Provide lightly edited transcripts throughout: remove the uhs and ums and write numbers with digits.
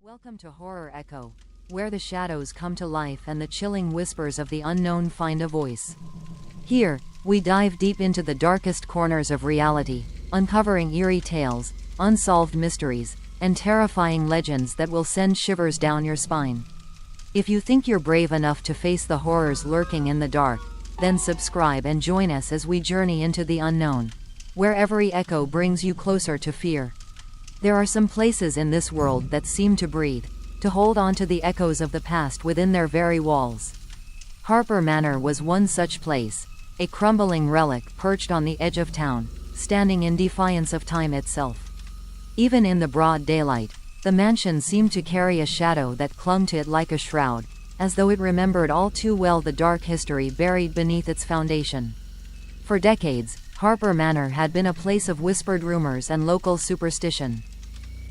Welcome to Horror Echo, where the shadows come to life and the chilling whispers of the unknown find a voice. Here, we dive deep into the darkest corners of reality, uncovering eerie tales, unsolved mysteries, and terrifying legends that will send shivers down your spine. If you think you're brave enough to face the horrors lurking in the dark, then subscribe and join us as we journey into the unknown, where every echo brings you closer to fear. There are some places in this world that seem to breathe, to hold on to the echoes of the past within their very walls. Harper Manor was one such place, a crumbling relic perched on the edge of town, standing in defiance of time itself. Even in the broad daylight, the mansion seemed to carry a shadow that clung to it like a shroud, as though it remembered all too well the dark history buried beneath its foundation. For decades, Harper Manor had been a place of whispered rumors and local superstition.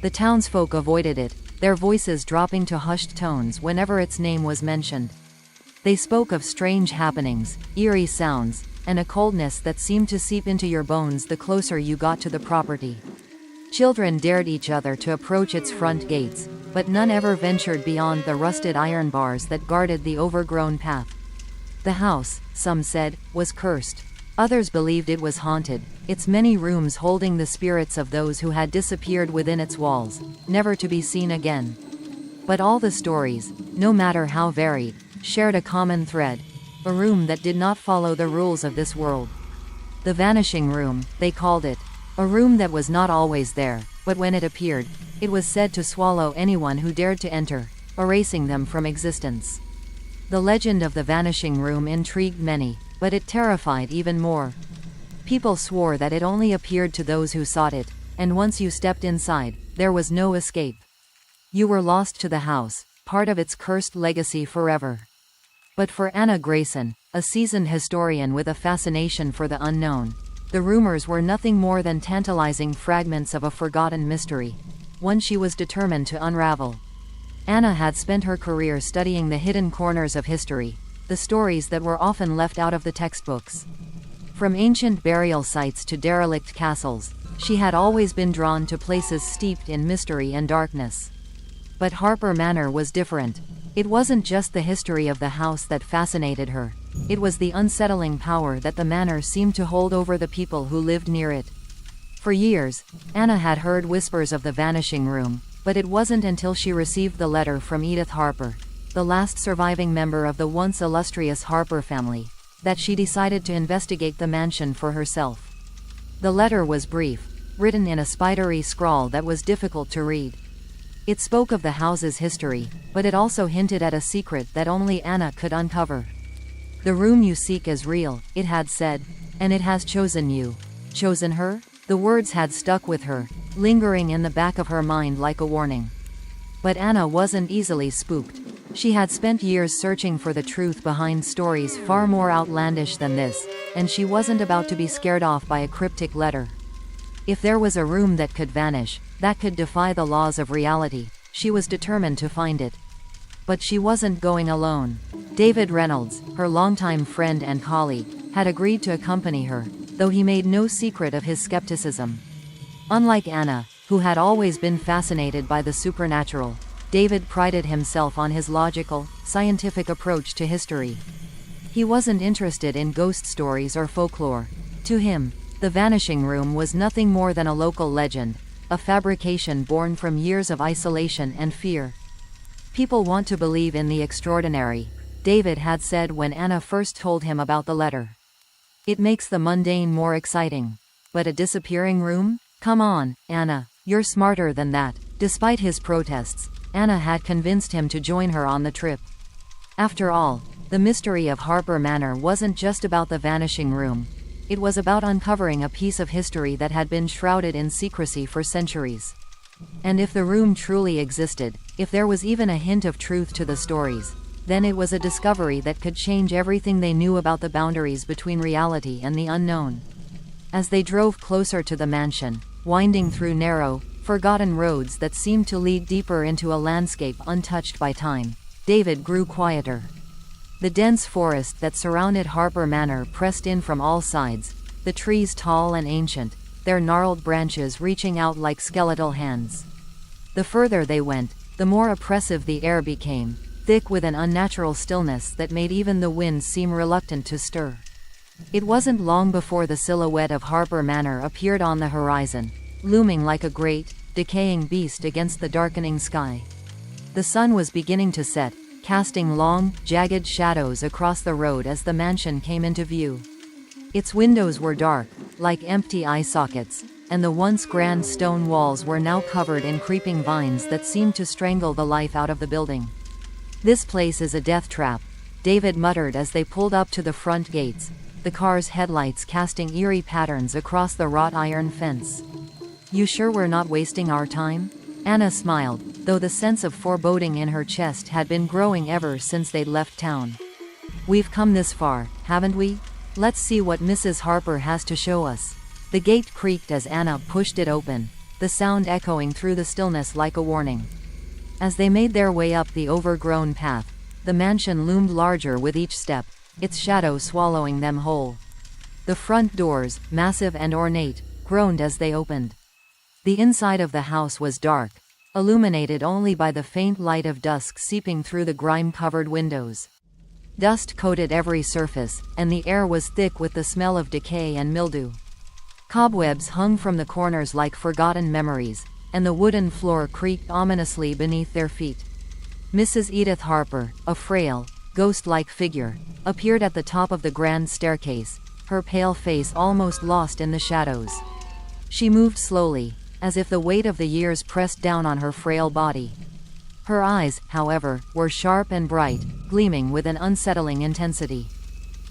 The townsfolk avoided it, their voices dropping to hushed tones whenever its name was mentioned. They spoke of strange happenings, eerie sounds, and a coldness that seemed to seep into your bones the closer you got to the property. Children dared each other to approach its front gates, but none ever ventured beyond the rusted iron bars that guarded the overgrown path. The house, some said, was cursed. Others believed it was haunted, its many rooms holding the spirits of those who had disappeared within its walls, never to be seen again. But all the stories, no matter how varied, shared a common thread: a room that did not follow the rules of this world. The Vanishing Room, they called it. A room that was not always there, but when it appeared, it was said to swallow anyone who dared to enter, erasing them from existence. The legend of the Vanishing Room intrigued many, but it terrified even more. People swore that it only appeared to those who sought it, and once you stepped inside, there was no escape. You were lost to the house, part of its cursed legacy forever. But for Anna Grayson, a seasoned historian with a fascination for the unknown, the rumors were nothing more than tantalizing fragments of a forgotten mystery, one she was determined to unravel. Anna had spent her career studying the hidden corners of history, the stories that were often left out of the textbooks. From ancient burial sites to derelict castles, she had always been drawn to places steeped in mystery and darkness. But Harper Manor was different. It wasn't just the history of the house that fascinated her, it was the unsettling power that the manor seemed to hold over the people who lived near it. For years, Anna had heard whispers of the Vanishing Room, but it wasn't until she received the letter from Edith Harper, the last surviving member of the once illustrious Harper family, that she decided to investigate the mansion for herself. The letter was brief, written in a spidery scrawl that was difficult to read. It spoke of the house's history, but it also hinted at a secret that only Anna could uncover. "The room you seek is real," it had said, "and it has chosen you." Chosen her? The words had stuck with her, lingering in the back of her mind like a warning. But Anna wasn't easily spooked. She had spent years searching for the truth behind stories far more outlandish than this, and she wasn't about to be scared off by a cryptic letter. If there was a room that could vanish, that could defy the laws of reality, she was determined to find it. But she wasn't going alone. David Reynolds, her longtime friend and colleague, had agreed to accompany her, though he made no secret of his skepticism. Unlike Anna, who had always been fascinated by the supernatural, David prided himself on his logical, scientific approach to history. He wasn't interested in ghost stories or folklore. To him, the Vanishing Room was nothing more than a local legend, a fabrication born from years of isolation and fear. "People want to believe in the extraordinary," David had said when Anna first told him about the letter. "It makes the mundane more exciting. But a disappearing room? Come on, Anna, you're smarter than that." Despite his protests, Anna had convinced him to join her on the trip. After all, the mystery of Harper Manor wasn't just about the Vanishing Room. It was about uncovering a piece of history that had been shrouded in secrecy for centuries. And if the room truly existed, if there was even a hint of truth to the stories, then it was a discovery that could change everything they knew about the boundaries between reality and the unknown. As they drove closer to the mansion, winding through narrow, forgotten roads that seemed to lead deeper into a landscape untouched by time, David grew quieter. The dense forest that surrounded Harper Manor pressed in from all sides, the trees tall and ancient, their gnarled branches reaching out like skeletal hands. The further they went, the more oppressive the air became, thick with an unnatural stillness that made even the wind seem reluctant to stir. It wasn't long before the silhouette of Harper Manor appeared on the horizon, looming like a great, decaying beast against the darkening sky. The sun was beginning to set, casting long, jagged shadows across the road as the mansion came into view. Its windows were dark, like empty eye sockets, and the once grand stone walls were now covered in creeping vines that seemed to strangle the life out of the building. "This place is a death trap," David muttered as they pulled up to the front gates, the car's headlights casting eerie patterns across the wrought iron fence. "You sure we're not wasting our time?" Anna smiled, though the sense of foreboding in her chest had been growing ever since they'd left town. "We've come this far, haven't we? Let's see what Mrs. Harper has to show us." The gate creaked as Anna pushed it open, the sound echoing through the stillness like a warning. As they made their way up the overgrown path, the mansion loomed larger with each step, its shadow swallowing them whole. The front doors, massive and ornate, groaned as they opened. The inside of the house was dark, illuminated only by the faint light of dusk seeping through the grime-covered windows. Dust coated every surface, and the air was thick with the smell of decay and mildew. Cobwebs hung from the corners like forgotten memories, and the wooden floor creaked ominously beneath their feet. Mrs. Edith Harper, a frail, ghost-like figure, appeared at the top of the grand staircase, her pale face almost lost in the shadows. She moved slowly, as if the weight of the years pressed down on her frail body. Her eyes, however, were sharp and bright, gleaming with an unsettling intensity.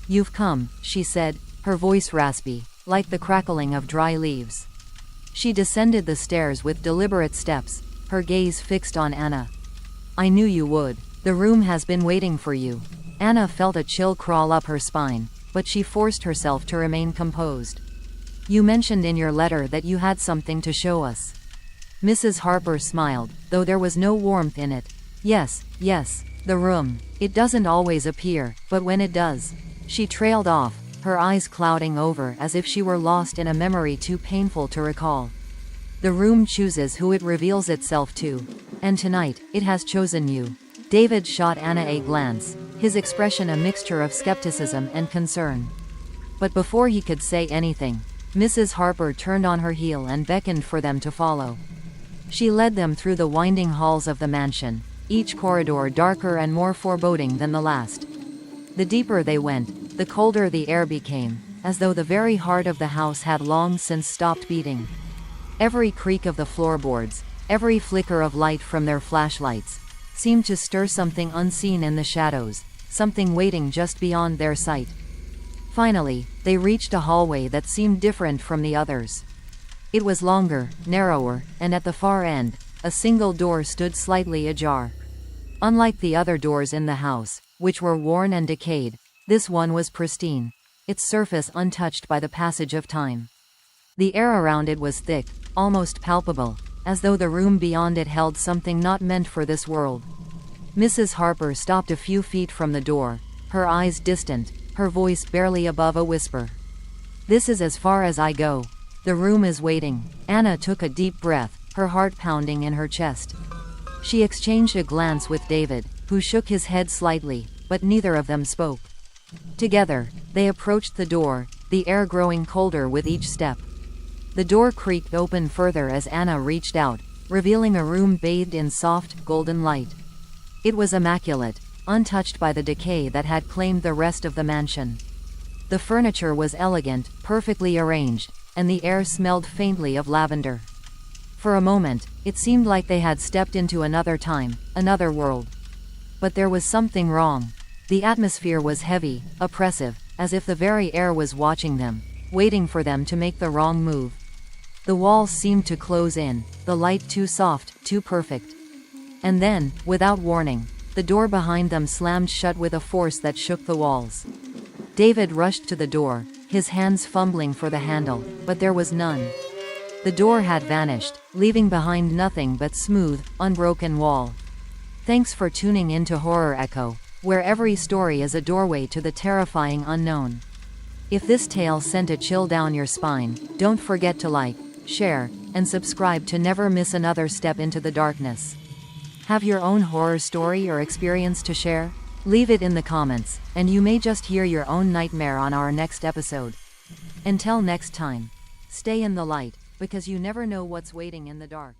"You've come," she said, her voice raspy, like the crackling of dry leaves. She descended the stairs with deliberate steps, her gaze fixed on Anna. "I knew you would. The room has been waiting for you." Anna felt a chill crawl up her spine, but she forced herself to remain composed. "You mentioned in your letter that you had something to show us." Mrs. Harper smiled, though there was no warmth in it. Yes, the room. It doesn't always appear, but when it does." She trailed off, her eyes clouding over as if she were lost in a memory too painful to recall. "The room chooses who it reveals itself to. And tonight, it has chosen you." David shot Anna a glance, his expression a mixture of skepticism and concern. But before he could say anything, Mrs. Harper turned on her heel and beckoned for them to follow. She led them through the winding halls of the mansion, each corridor darker and more foreboding than the last. The deeper they went, the colder the air became, as though the very heart of the house had long since stopped beating. Every creak of the floorboards, every flicker of light from their flashlights, seemed to stir something unseen in the shadows, something waiting just beyond their sight. Finally, they reached a hallway that seemed different from the others. It was longer, narrower, and at the far end, a single door stood slightly ajar. Unlike the other doors in the house, which were worn and decayed, this one was pristine, its surface untouched by the passage of time. The air around it was thick, almost palpable, as though the room beyond it held something not meant for this world. Mrs. Harper stopped a few feet from the door, her eyes distant, her voice barely above a whisper. "This is as far as I go. The room is waiting." Anna took a deep breath, her heart pounding in her chest. She exchanged a glance with David, who shook his head slightly, but neither of them spoke. Together, they approached the door, the air growing colder with each step. The door creaked open further as Anna reached out, revealing a room bathed in soft, golden light. It was immaculate, untouched by the decay that had claimed the rest of the mansion. The furniture was elegant, perfectly arranged, and the air smelled faintly of lavender. For a moment, it seemed like they had stepped into another time, another world. But there was something wrong. The atmosphere was heavy, oppressive, as if the very air was watching them, waiting for them to make the wrong move. The walls seemed to close in, the light too soft, too perfect. And then, without warning, the door behind them slammed shut with a force that shook the walls. David rushed to the door, his hands fumbling for the handle, but there was none. The door had vanished, leaving behind nothing but smooth, unbroken wall. Thanks for tuning in to Horror Echo, where every story is a doorway to the terrifying unknown. If this tale sent a chill down your spine, don't forget to like, share, and subscribe to never miss another step into the darkness. Have your own horror story or experience to share? Leave it in the comments, and you may just hear your own nightmare on our next episode. Until next time, stay in the light, because you never know what's waiting in the dark.